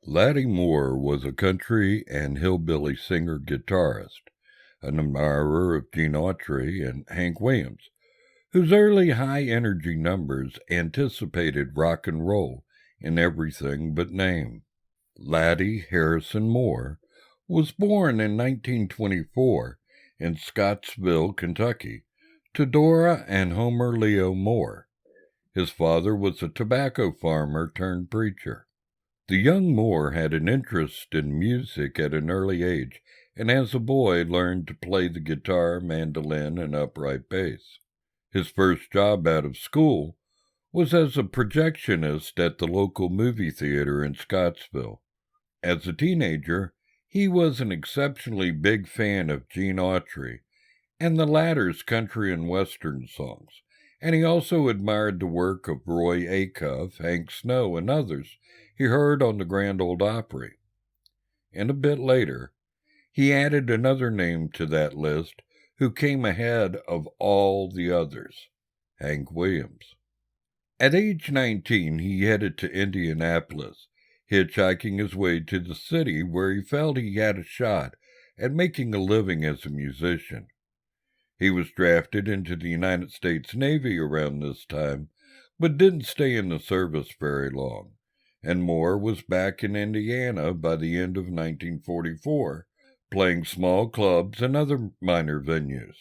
Lattie Moore was a country and hillbilly singer-guitarist, an admirer of Gene Autry and Hank Williams, whose early high-energy numbers anticipated rock and roll in everything but name. Lattie Harrison Moore was born in 1924 in Scottsville, Kentucky, to Dora and Homer Leo Moore. His father was a tobacco farmer turned preacher. The young Moore had an interest in music at an early age, and as a boy learned to play the guitar, mandolin, and upright bass. His first job out of school was as a projectionist at the local movie theater in Scottsville. As a teenager, he was an exceptionally big fan of Gene Autry and the latter's country and western songs, and he also admired the work of Roy Acuff, Hank Snow, and others he heard on the Grand Ole Opry. And a bit later, he added another name to that list who came ahead of all the others, Hank Williams. At age 19, he headed to Indianapolis, hitchhiking his way to the city where he felt he had a shot at making a living as a musician. He was drafted into the United States Navy around this time, but didn't stay in the service very long, and Moore was back in Indiana by the end of 1944, playing small clubs and other minor venues.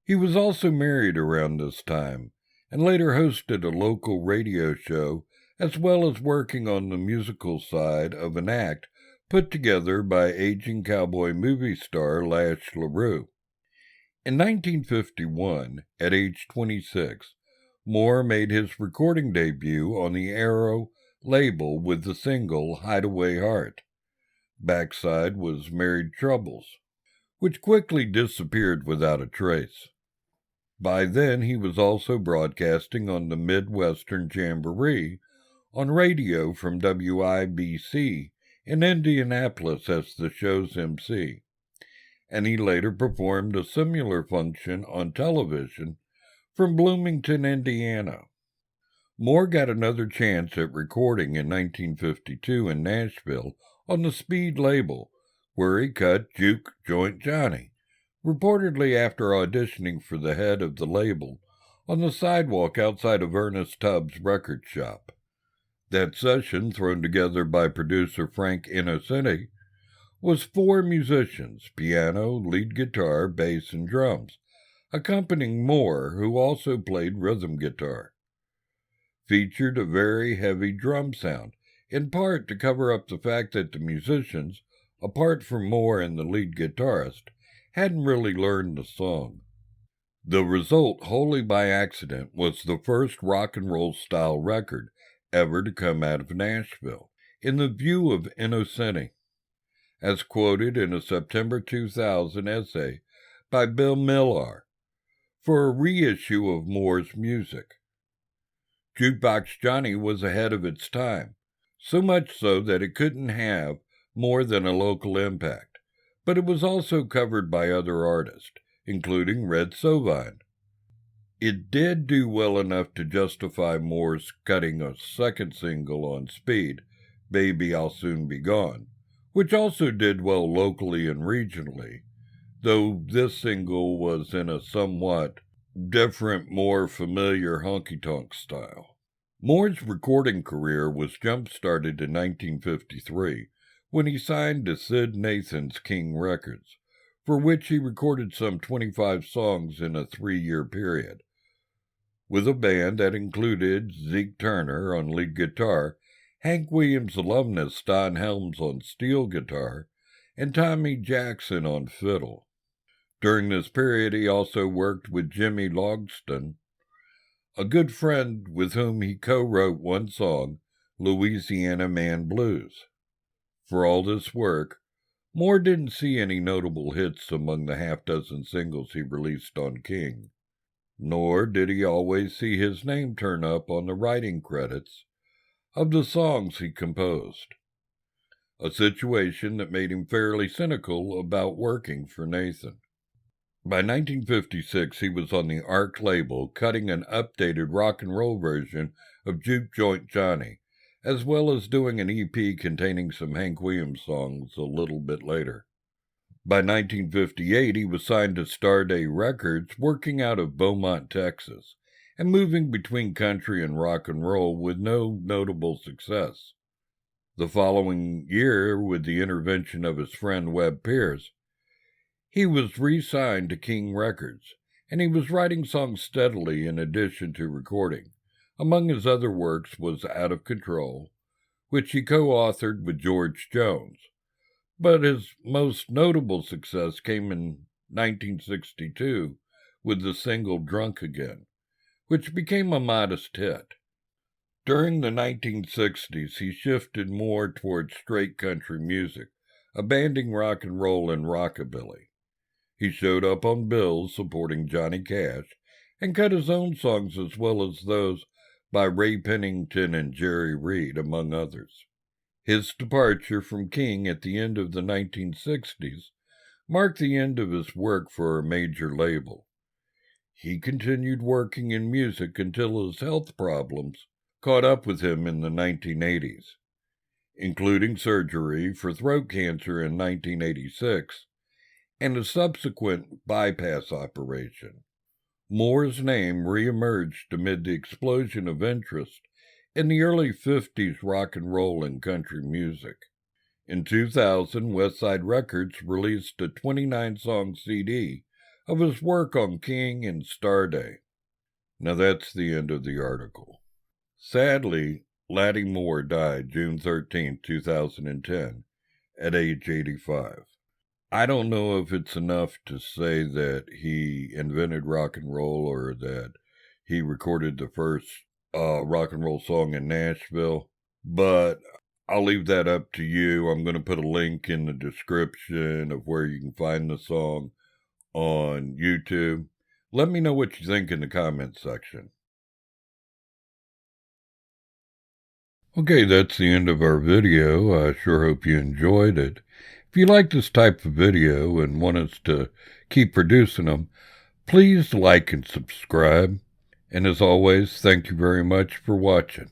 He was also married around this time, and later hosted a local radio show, as well as working on the musical side of an act put together by aging cowboy movie star Lash LaRue. In 1951, at age 26, Moore made his recording debut on the Arrow label with the single Hideaway Heart. Backside was Married Troubles, which quickly disappeared without a trace. By then, he was also broadcasting on the Midwestern Jamboree on radio from WIBC in Indianapolis as the show's MC, and he later performed a similar function on television from Bloomington, Indiana. Moore got another chance at recording in 1952 in Nashville on the Speed label, where he cut Juke Joint Johnny, reportedly after auditioning for the head of the label on the sidewalk outside of Ernest Tubbs' record shop. That session, thrown together by producer Frank Innocenti, was 4 musicians, piano, lead guitar, bass, and drums, accompanying Moore, who also played rhythm guitar. Featured a very heavy drum sound, in part to cover up the fact that the musicians, apart from Moore and the lead guitarist, hadn't really learned the song. The result, wholly by accident, was the first rock and roll style record ever to come out of Nashville, in the view of Innocenti, as quoted in a September 2000 essay by Bill Millar for a reissue of Moore's music. Jukebox Johnny was ahead of its time, so much so that it couldn't have more than a local impact, but it was also covered by other artists, including Red Sovine. It did do well enough to justify Moore's cutting a second single on Speed, Baby I'll Soon Be Gone, which also did well locally and regionally, though this single was in a somewhat different, more familiar honky-tonk style. Moore's recording career was jump-started in 1953 when he signed to Sid Nathan's King Records, for which he recorded some 25 songs in a 3-year period, with a band that included Zeke Turner on lead guitar, Hank Williams alumnus Don Helms on steel guitar, and Tommy Jackson on fiddle. During this period, he also worked with Jimmy Logston, a good friend with whom he co-wrote one song, Louisiana Man Blues. For all this work, Moore didn't see any notable hits among the half-dozen singles he released on King, nor did he always see his name turn up on the writing credits of the songs he composed, a situation that made him fairly cynical about working for Nathan. By 1956, he was on the Arc label, cutting an updated rock and roll version of Juke Joint Johnny, as well as doing an EP containing some Hank Williams songs a little bit later. By 1958, he was signed to Starday Records, working out of Beaumont, Texas, and moving between country and rock and roll with no notable success. The following year, with the intervention of his friend Webb Pierce, he was re-signed to King Records, and he was writing songs steadily in addition to recording. Among his other works was Out of Control, which he co-authored with George Jones. But his most notable success came in 1962 with the single Drunk Again, which became a modest hit. During the 1960s, he shifted more toward straight country music, abandoning rock and roll and rockabilly. He showed up on bills supporting Johnny Cash and cut his own songs as well as those by Ray Pennington and Jerry Reed, among others. His departure from King at the end of the 1960s marked the end of his work for a major label. He continued working in music until his health problems caught up with him in the 1980s, including surgery for throat cancer in 1986 and a subsequent bypass operation. Moore's name reemerged amid the explosion of interest in the early 50s rock and roll and country music. In 2000, Westside Records released a 29-song CD of his work on King and Starday. Now that's the end of the article. Sadly, Lattie Moore died June 13, 2010, at age 85. I don't know if it's enough to say that he invented rock and roll or that he recorded the first rock and roll song in Nashville, but I'll leave that up to you. I'm going to put a link in the description of where you can find the song on YouTube. Let me know what you think in the comments section. Okay, that's the end of our video. I sure hope you enjoyed it. If you like this type of video and want us to keep producing them, please like and subscribe. And as always, thank you very much for watching.